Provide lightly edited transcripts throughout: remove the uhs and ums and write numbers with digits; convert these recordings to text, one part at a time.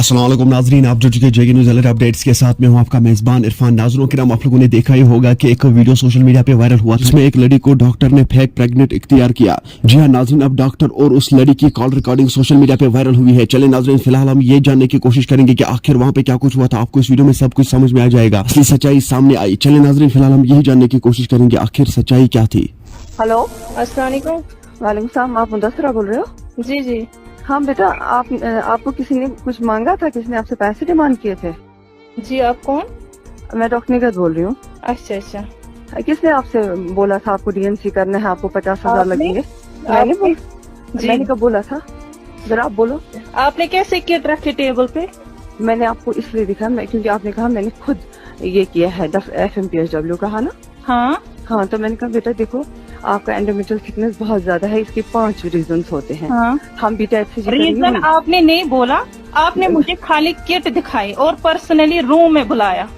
अस्सलाम वालेकुम नाजरीन, आप जुड़ चुके जेके न्यूज़ अलर्ट अपडेट्स के साथ में हूं आपका मेजबान इरफान। नाज़रीन किराम, आप लोगों ने देखा ही होगा कि एक वीडियो सोशल मीडिया पे वायरल हुआ जिसमें एक लड़की को डॉक्टर ने फेक प्रेग्नेंट इख्तियार किया। जी हां नाजरीन, अब डॉक्टर और उस लड़की की कॉल रिकॉर्डिंग सोशल मीडिया पे वायरल हुई है। चले नाजरीन, फिलहाल हम ये जानने की कोशिश करेंगे कि आखिर वहां पे क्या कुछ हुआ था। आपको इस वीडियो में सब कुछ समझ में आ जाएगा, असली सच्चाई सामने आई। चले नाजरीन, फिलहाल हम यही जानने की कोशिश करेंगे आखिर सच्चाई क्या थी। हेलो, अस्सलाम वालेकुम। वालेकुम सलाम। आप मुदस्सरा बोल रहे हो? जी जी। हाँ बेटा, आपको किसी ने कुछ मांगा था? किसी ने आपसे पैसे डिमांड किए थे? जी, आप कौन? मैं डॉक्टर निगत बोल रही हूँ। अच्छा अच्छा। किसने आपसे बोला था आपको डीएमसी करना है, आपको 50,000 आपने? लगेंगे? जी। मैंने कब बोला था? जरा आप बोलो। आपने कैसे किट रखी टेबल पे? मैंने आपको इसलिए दिखाया क्योंकि आपने कहा मैंने खुद ये किया है, FMPSW कहा ना। हाँ तो मैंने कहा बेटा देखो, आपका एंडोमेट्रियल थिकनेस बहुत ज्यादा है, इसके 5 रीजंस होते हैं। हाँ। हम बीटा HCG रीजन आपने नहीं बोला, आपने मुझे खाली किट दिखाई और पर्सनली रूम में बुलाया।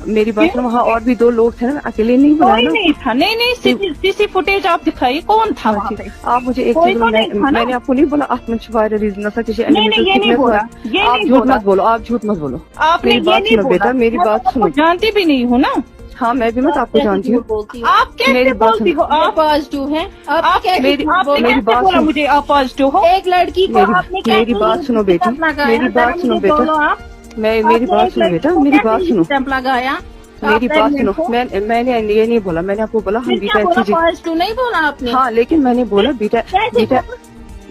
मेरी बात सुनो, वहाँ और भी 2 लोग थे ना, अकेले नहीं बुलाया कोई ना। नहीं था। नहीं, सीसी फुटेज आप दिखाई, कौन था वहाँ पे? आप मुझे एक कोई चीज तो नहीं था ना। मैंने आपको नहीं बोला आत्मविश्वास रीजन था किसी नहीं, ये नहीं बोला, ये आप नहीं झूठ बोला। मत बोलो, आप झूठ मत बोलो। आपने मेरी ये बात नहीं सुनो बोला। बेटा, मेरी बात सुनो। जानती भी नहीं हूँ ना। हाँ, मैं भी मत आपको जानती हूँ। आप कैसे मेरी बात बोलती हो? आप पॉजिटिव है। आप क्या मेरी कैसे बात बोला सुनो। मुझे आप पॉजिटिव हो? एक लड़की को आपने क्या मेरी बात सुनो बेटी, मेरी बात सुनो बेटा, मेरी बात सुनो बेटा, मेरी बात सुनो, स्टैंप लगाया? मेरी बात सुनो। मैंने ये नहीं बोला, मैंने आपको बोला हम बीटा HCG। पॉजिटिव नहीं बोला आपने? हाँ, लेकिन मैंने बोला बीटा,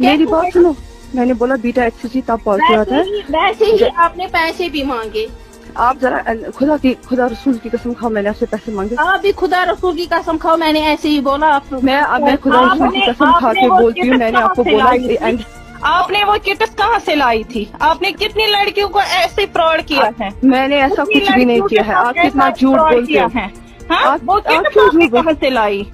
मेरी बात सुनो, मैंने बोला बीटा HCG तब पॉजिटिव आता है। वैसे ही आपने पैसे भी मांगे। आप जरा खुदा रसूल की कसम खाओ, मैंने आपसे पैसे मांगे? आप भी खुदा रसूल की कसम खाओ, मैंने ऐसे ही बोला। आप मैं खुदा रसूल की कसम खा के बोलती हूँ, मैंने आपको बोला। आपने वो किट्स कहाँ से लाई थी? आपने कितनी लड़कियों को ऐसे फ्रॉड किया है? मैंने ऐसा कुछ भी नहीं किया है। आप कितना झूठ बोलते हो? हाँ, वो किट्स आपने कहाँ से लाई?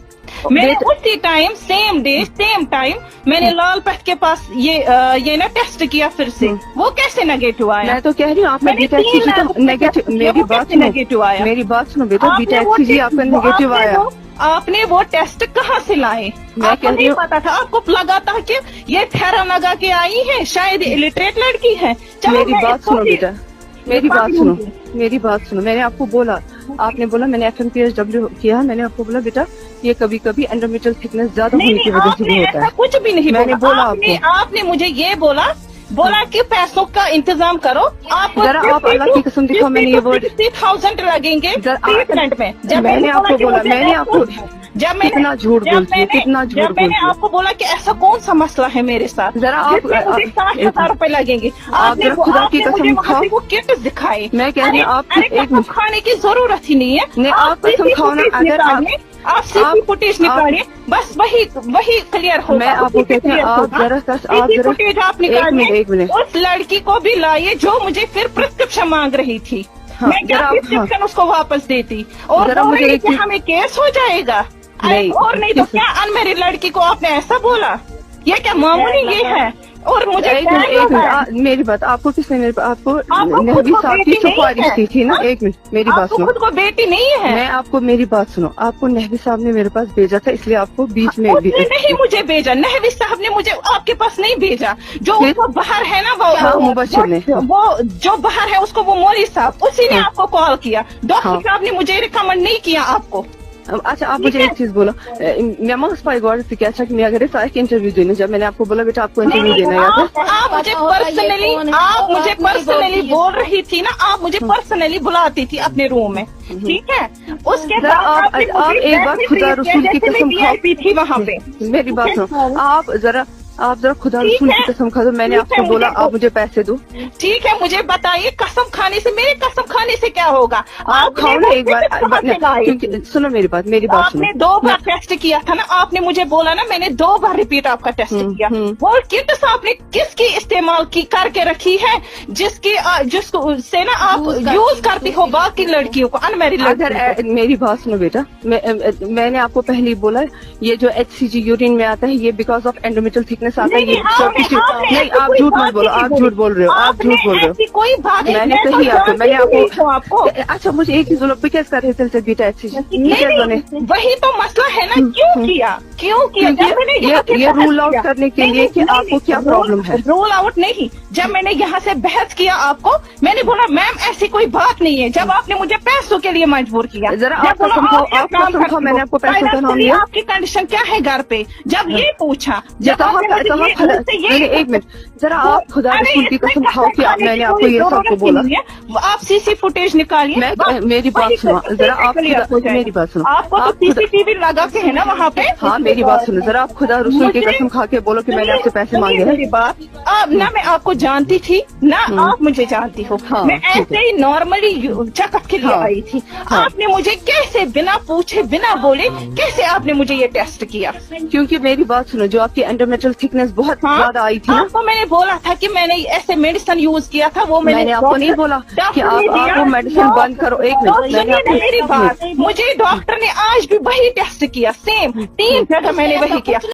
मैंने उसी टाइम सेम टाइम मैंने लाल पेट के पास ये ना टेस्ट किया फिर से। वो कैसे नेगेटिव आया? मैं तो कह रही हूँ आपने बीटा HCG तो नेगेटिव। मेरी बात सुनो, नेगेटिव आया। मेरी बात सुनो बेटा, बीटा HCG आपका नेगेटिव आया। आपने वो टेस्ट कहाँ से लाए? मैं कह रही हूँ, पता था आपको लगा था कि ये फेरा लगा के आई है, शायद इलिटरेट लड़की है। मेरी बात सुनो बेटा, मेरी बात सुनो, मेरी बात सुनो। मैंने आपको बोला, आपने बोला मैंने FMPSW किया है। मैंने आपको बोला बेटा ये कभी कभी एंडोमेट्रियल थिकनेस ज्यादा होने की वजह से भी होता है। कुछ भी नहीं मैंने बोला आपने मुझे ये बोला कि पैसों का इंतजाम करो। आपको जरा आप अल्लाह की कसम दिखाओ, मैंने ये वर्ड 60,000 लगेंगे ट्रीटमेंट में। जब मैंने आपको बोला, मैंने आपको कितना झूठ बोलती है, कितना झूठ बोलती है। मैंने आपको बोला कि ऐसा कौन सा मसला है मेरे साथ, जरा आप 60,000 रुपए लगेंगे। आप खुदा की कसम खाओ, वो किट दिखाए। मैं कह रही हूँ आप एक खाने की जरूरत ही नहीं है। नहीं, आप कसम खाओ ना। अगर आप सीसी फुटेज निकालिए, बस वही क्लियर होगा। मैं आपको कहती हूँ आप जरा फुटेज आप निकालिए, एक मिनट उस लड़की को भी लाइए जो मुझे फिर प्रिस्क्रिप्शन मांग रही थी। मैं क्या प्रिस्क्रिप्शन उसको वापस देती और मुझे हमें केस हो जाएगा। और नहीं तो क्या अनमेरिड लड़की को आपने ऐसा बोला? ये क्या मामूली ये है? और मुझे एक मिनट, मेरी बात, आपको किसने आपको नहवी साहब की सिफारिश की थी ना? एक मिनट, मेरी बात सुनो। खुद को बेटी नहीं है? मैं आपको, मेरी बात सुनो, आपको नहवी साहब ने मेरे पास भेजा था, इसलिए आपको बीच में नहीं मुझे भेजा। नहवी साहब ने मुझे आपके पास नहीं भेजा। जो बाहर है ना, वो मुबशिर ने, वो जो बाहर है उसको, वो मौली साहब, उसी ने आपको कॉल किया। डॉक्टर साहब ने मुझे रिकमेंड नहीं किया आपको। अच्छा, आप मुझे एक चीज बोलो, मैं क्या था कि मैं अगर इंटरव्यू देने, जब मैंने आपको बोला बेटा आपको इंटरव्यू देना है, आप मुझे पर्सनली बोल रही थी ना, आप मुझे पर्सनली बुलाती थी अपने रूम में, ठीक है? उसके बाद आप एक बार खुदा रसूल की कसम खाओ थी वहाँ पे। मेरी बात सुनो, आप जरा खुदा रसूल की कसम खा दो। मैंने आपको बोला आप मुझे पैसे दो। ठीक है, मुझे बताइए कसम खाने से, मेरे कसम खाने से क्या होगा? आप खाओ ना एक बार, सुनो मेरी बात सुनो। आपने 2 बार टेस्ट किया था ना, आपने मुझे बोला ना, मैंने 2 बार रिपीट आपका टेस्ट किया। वो किट्स आपने किसकी इस्तेमाल की करके रखी है, जिसको से ना आप यूज करती हो बाकी लड़कियों को, अनमैरिड। अगर मेरी बात सुनो बेटा, मैंने आपको पहले ही बोला ये जो HCG यूरिन में आता है, ये because of endometrial thickness thickness आता है, ये आपने नहीं, आप झूठ मत बोलो, आप झूठ बोल रहे हो, आप झूठ बोल रहे हो। ऐसी कोई बात नहीं, मैंने मैं कही तो आपको, मैंने जानती हूँ आपको अच्छा मुझे एक चीज बोलो, बिकॉज कर रहे थे बेटा ऐसी नहीं, वही तो मसला है ना, क्यों किया जब मैंने यहाँ से ये बहस रूल आउट किया। करने के नहीं, लिए कि नहीं, आपको क्या प्रॉब्लम है। रूल आउट नहीं, जब मैंने यहाँ से बहस किया आपको, मैंने बोला मैम ऐसी कोई बात नहीं है, जब आपने मुझे पैसों के लिए मजबूर किया। जरा जब आपको बोला, समझाओ, आप ये आपको काम समझाओ, करती मैंने हो। आपको पैसों का नाम फाइनेंशियली लिया। आपकी कंडीशन क्या है घर पे, जब ये पूछा, जब जब आपने मुझसे मैंने एक मिनट, जरा आप खुदा रसूल की कसम खाओ कि मैंने आपको ये सबको बोला। आप सीसी फुटेज निकालिए। मेरी बात सुनो, जरा आप मेरी बात सुनो, आपको तो सीसीटीवी लगा के है ना वहाँ पे। हाँ मेरी बात सुनो, जरा आप खुदा रसूल की कसम खा के बोलो कि मैंने आपसे पैसे मांगे हैं। मेरी बात, अब ना मैं आपको जानती थी ना आप मुझे जानती हो, हाँ, मैं ठीक ऐसे ही नॉर्मली चेकअप के लिए हाँ, आई थी। हाँ। आपने मुझे कैसे बिना पूछे बिना बोले कैसे आपने मुझे ये टेस्ट किया? क्योंकि मेरी बात सुनो, जो आपकी एंडोमेट्रियल थिकनेस बहुत ज्यादा आई थी ना, आपको मैंने बोला था कि मैंने ऐसे मेडिसिन यूज किया था, वो मैंने आपको नहीं बोला कि आप वो मेडिसिन बंद करो। एक मिनट, मैंने आपको मेरी बात, मुझे डॉक्टर ने आज भी वही टेस्ट किया, सेम 3 जगह मैंने वही किया।